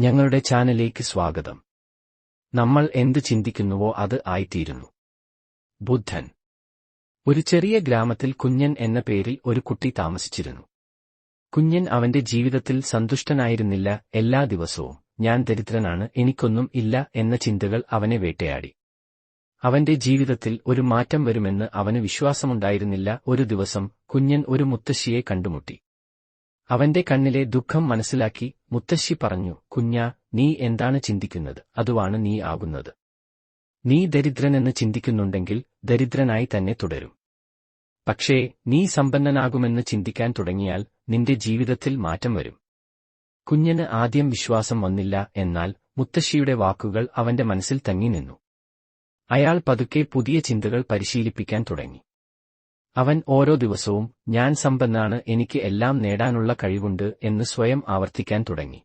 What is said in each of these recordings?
ഞങ്ങളുടെ ചാനലിലേക്ക് സ്വാഗതം. നമ്മൾ എന്ത് ചിന്തിക്കുന്നുവോ അത് ആയിത്തീരുന്നു. ബുദ്ധൻ. ഒരു ചെറിയ ഗ്രാമത്തിൽ കുഞ്ഞൻ എന്ന പേരിൽ ഒരു കുട്ടി താമസിച്ചിരുന്നു. കുഞ്ഞൻ അവന്റെ ജീവിതത്തിൽ സന്തുഷ്ടനായിരുന്നില്ല. എല്ലാ ദിവസവും ഞാൻ ദരിദ്രനാണ്, എനിക്കൊന്നും ഇല്ല എന്ന ചിന്തകൾ അവനെ വേട്ടയാടി. അവന്റെ ജീവിതത്തിൽ ഒരു മാറ്റം വരുമെന്ന് അവന് വിശ്വാസമുണ്ടായിരുന്നില്ല. ഒരു ദിവസം കുഞ്ഞൻ ഒരു മുത്തശ്ശിയെ കണ്ടുമുട്ടി. അവന്റെ കണ്ണിലെ ദുഃഖം മനസ്സിലാക്കി മുത്തശ്ശി പറഞ്ഞു, കുഞ്ഞാ, നീ എന്താണ് ചിന്തിക്കുന്നത്? അതുവാണ് നീ ആകുന്നത്. നീ ദരിദ്രനെന്ന് ചിന്തിക്കുന്നുണ്ടെങ്കിൽ ദരിദ്രനായി തന്നെ തുടരും. പക്ഷേ നീ സമ്പന്നനാകുമെന്ന് ചിന്തിക്കാൻ തുടങ്ങിയാൽ നിന്റെ ജീവിതത്തിൽ മാറ്റം വരും. കുഞ്ഞന് ആദ്യം വിശ്വാസം വന്നില്ല. എന്നാൽ മുത്തശ്ശിയുടെ വാക്കുകൾ അവന്റെ മനസ്സിൽ തങ്ങി നിന്നു. അയാൾ പതുക്കെ പുതിയ ചിന്തകൾ പരിശീലിപ്പിക്കാൻ തുടങ്ങി. അവൻ ഓരോ ദിവസവും ഞാൻ സമ്പന്നനാണ്, എനിക്ക് എല്ലാം നേടാനുള്ള കഴിവുണ്ട് എന്ന് സ്വയം ആവർത്തിക്കാൻ തുടങ്ങി.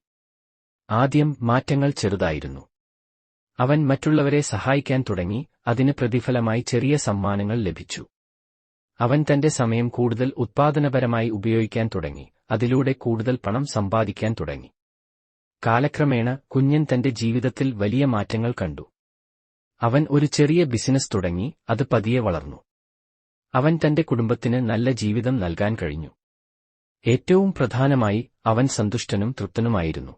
ആദ്യം മാറ്റങ്ങൾ ചെറുതായിരുന്നു. അവൻ മറ്റുള്ളവരെ സഹായിക്കാൻ തുടങ്ങി. അതിന് പ്രതിഫലമായി ചെറിയ സമ്മാനങ്ങൾ ലഭിച്ചു. അവൻ തന്റെ സമയം കൂടുതൽ ഉത്പാദനപരമായി ഉപയോഗിക്കാൻ തുടങ്ങി. അതിലൂടെ കൂടുതൽ പണം സമ്പാദിക്കാൻ തുടങ്ങി. കാലക്രമേണ കുഞ്ഞൻ തന്റെ ജീവിതത്തിൽ വലിയ മാറ്റങ്ങൾ കണ്ടു. അവൻ ഒരു ചെറിയ ബിസിനസ് തുടങ്ങി. അത് പതിയെ വളർന്നു. അവൻ തന്റെ കുടുംബത്തിന് നല്ല ജീവിതം നൽകാൻ കഴിഞ്ഞു. ഏറ്റവും പ്രധാനമായി അവൻ സന്തുഷ്ടനും തൃപ്തനുമായിരുന്നു.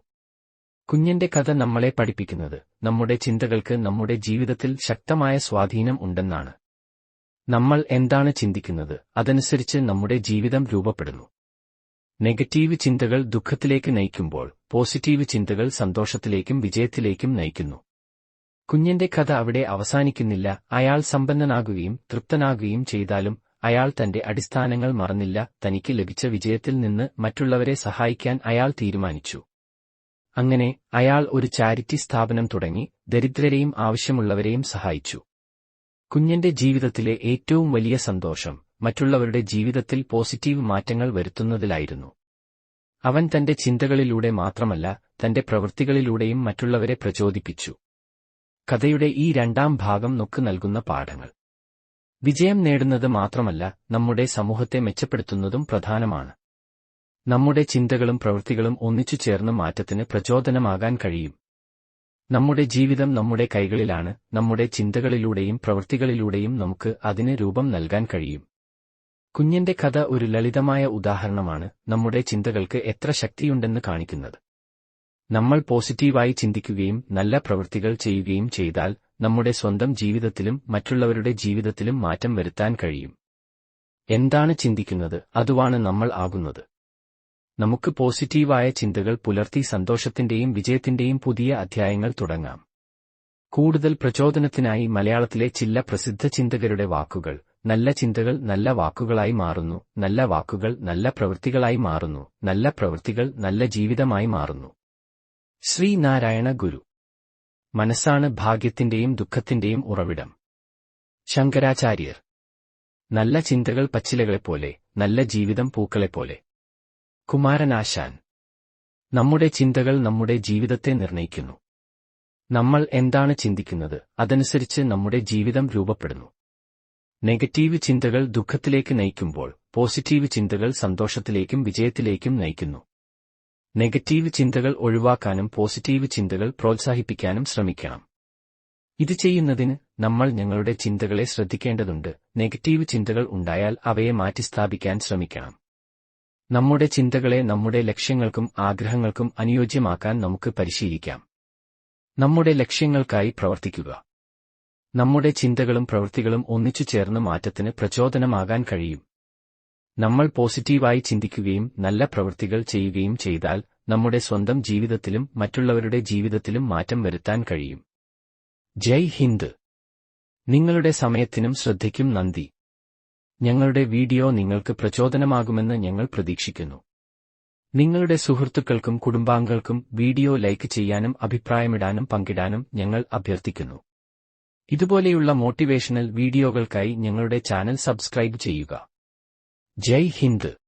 കുഞ്ഞന്റെ കഥ നമ്മളെ പഠിപ്പിക്കുന്നത് നമ്മുടെ ചിന്തകൾക്ക് നമ്മുടെ ജീവിതത്തിൽ ശക്തമായ സ്വാധീനം ഉണ്ടെന്നാണ്. നമ്മൾ എന്താണ് ചിന്തിക്കുന്നത് അതനുസരിച്ച് നമ്മുടെ ജീവിതം രൂപപ്പെടുന്നു. നെഗറ്റീവ് ചിന്തകൾ ദുഃഖത്തിലേക്ക് നയിക്കുമ്പോൾ പോസിറ്റീവ് ചിന്തകൾ സന്തോഷത്തിലേക്കും വിജയത്തിലേക്കും നയിക്കുന്നു. കുഞ്ഞന്റെ കഥ അവിടെ അവസാനിക്കുന്നില്ല. അയാൾ സമ്പന്നനാകുകയും തൃപ്തനാകുകയും ചെയ്താലും അയാൾ തന്റെ അടിസ്ഥാനങ്ങൾ മറന്നില്ല. തനിക്ക് ലഭിച്ച വിജയത്തിൽ നിന്ന് മറ്റുള്ളവരെ സഹായിക്കാൻ അയാൾ തീരുമാനിച്ചു. അങ്ങനെ അയാൾ ഒരു ചാരിറ്റി സ്ഥാപനം തുടങ്ങി, ദരിദ്രരെയും ആവശ്യമുള്ളവരെയും സഹായിച്ചു. കുഞ്ഞന്റെ ജീവിതത്തിലെ ഏറ്റവും വലിയ സന്തോഷം മറ്റുള്ളവരുടെ ജീവിതത്തിൽ പോസിറ്റീവ് മാറ്റങ്ങൾ വരുത്തുന്നതിലായിരുന്നു. അവൻ തന്റെ ചിന്തകളിലൂടെ മാത്രമല്ല തന്റെ പ്രവൃത്തികളിലൂടെയും മറ്റുള്ളവരെ പ്രചോദിപ്പിച്ചു. കഥയുടെ ഈ രണ്ടാം ഭാഗം നമുക്ക് നൽകുന്ന പാഠങ്ങൾ. വിജയം നേടുന്നത് മാത്രമല്ല, നമ്മുടെ സമൂഹത്തെ മെച്ചപ്പെടുത്തുന്നതും പ്രധാനമാണ്. നമ്മുടെ ചിന്തകളും പ്രവൃത്തികളും ഒന്നിച്ചു ചേർന്ന് മാറ്റത്തിന് പ്രചോദനമാകാൻ കഴിയും. നമ്മുടെ ജീവിതം നമ്മുടെ കൈകളിലാണ്. നമ്മുടെ ചിന്തകളിലൂടെയും പ്രവൃത്തികളിലൂടെയും നമുക്ക് അതിന് രൂപം നൽകാൻ കഴിയും. കുഞ്ഞന്റെ കഥ ഒരു ലളിതമായ ഉദാഹരണമാണ് നമ്മുടെ ചിന്തകൾക്ക് എത്ര ശക്തിയുണ്ടെന്ന് കാണിക്കുന്നത്. നമ്മൾ പോസിറ്റീവായി ചിന്തിക്കുകയും നല്ല പ്രവൃത്തികൾ ചെയ്യുകയും ചെയ്താൽ നമ്മുടെ സ്വന്തം ജീവിതത്തിലും മറ്റുള്ളവരുടെ ജീവിതത്തിലും മാറ്റം വരുത്താൻ കഴിയും. എന്താണ് ചിന്തിക്കുന്നത് അതുവാണ് നമ്മൾ ആകുന്നത്. നമുക്ക് പോസിറ്റീവായ ചിന്തകൾ പുലർത്തി സന്തോഷത്തിന്റെയും വിജയത്തിന്റെയും പുതിയ അധ്യായങ്ങൾ തുടങ്ങാം. കൂടുതൽ പ്രചോദനത്തിനായി മലയാളത്തിലെ ചില പ്രസിദ്ധ ചിന്തകരുടെ വാക്കുകൾ. നല്ല ചിന്തകൾ നല്ല വാക്കുകളായി മാറുന്നു, നല്ല വാക്കുകൾ നല്ല പ്രവൃത്തികളായി മാറുന്നു, നല്ല പ്രവൃത്തികൾ നല്ല ജീവിതമായി മാറുന്നു. ശ്രീനാരായണ ഗുരു. മനസ്സാണ് ഭാഗ്യത്തിന്റെയും ദുഃഖത്തിന്റെയും ഉറവിടം. ശങ്കരാചാര്യർ. നല്ല ചിന്തകൾ പച്ചിലകളെപ്പോലെ, നല്ല ജീവിതം പൂക്കളെപ്പോലെ. കുമാരനാശാൻ. നമ്മുടെ ചിന്തകൾ നമ്മുടെ ജീവിതത്തെ നിർണയിക്കുന്നു. നമ്മൾ എന്താണ് ചിന്തിക്കുന്നത് അതനുസരിച്ച് നമ്മുടെ ജീവിതം രൂപപ്പെടുന്നു. നെഗറ്റീവ് ചിന്തകൾ ദുഃഖത്തിലേക്ക് നയിക്കുമ്പോൾ പോസിറ്റീവ് ചിന്തകൾ സന്തോഷത്തിലേക്കും വിജയത്തിലേക്കും നയിക്കുന്നു. നെഗറ്റീവ് ചിന്തകൾ ഒഴിവാക്കാനും പോസിറ്റീവ് ചിന്തകൾ പ്രോത്സാഹിപ്പിക്കാനും ശ്രമിക്കണം. ഇത് ചെയ്യുന്നതിന് നമ്മൾ ഞങ്ങളുടെ ചിന്തകളെ ശ്രദ്ധിക്കേണ്ടതുണ്ട്. നെഗറ്റീവ് ചിന്തകൾ ഉണ്ടായാൽ അവയെ മാറ്റിസ്ഥാപിക്കാൻ ശ്രമിക്കണം. നമ്മുടെ ചിന്തകളെ നമ്മുടെ ലക്ഷ്യങ്ങൾക്കും ആഗ്രഹങ്ങൾക്കും അനുയോജ്യമാക്കാൻ നമുക്ക് പരിശീലിക്കാം. നമ്മുടെ ലക്ഷ്യങ്ങൾക്കായി പ്രവർത്തിക്കുക. നമ്മുടെ ചിന്തകളും പ്രവൃത്തികളും ഒന്നിച്ചു ചേർന്ന് മാറ്റത്തിന് പ്രചോദനമാകാൻ കഴിയും. നമ്മൾ പോസിറ്റീവായി ചിന്തിക്കുകയും നല്ല പ്രവൃത്തികൾ ചെയ്യുകയും ചെയ്താൽ നമ്മുടെ സ്വന്തം ജീവിതത്തിലും മറ്റുള്ളവരുടെ ജീവിതത്തിലും മാറ്റം വരുത്താൻ കഴിയും. ജയ് ഹിന്ദ്. നിങ്ങളുടെ സമയത്തിനും ശ്രദ്ധയ്ക്കും നന്ദി. ഞങ്ങളുടെ വീഡിയോ നിങ്ങൾക്ക് പ്രചോദനമാകുമെന്ന് ഞങ്ങൾ പ്രതീക്ഷിക്കുന്നു. നിങ്ങളുടെ സുഹൃത്തുക്കൾക്കും കുടുംബാംഗങ്ങൾക്കും വീഡിയോ ലൈക്ക് ചെയ്യാനും അഭിപ്രായമിടാനും പങ്കിടാനും ഞങ്ങൾ അഭ്യർത്ഥിക്കുന്നു. ഇതുപോലെയുള്ള മോട്ടിവേഷണൽ വീഡിയോകൾക്കായി ഞങ്ങളുടെ ചാനൽ സബ്സ്ക്രൈബ് ചെയ്യുക. ജയ് ഹിന്ദ്.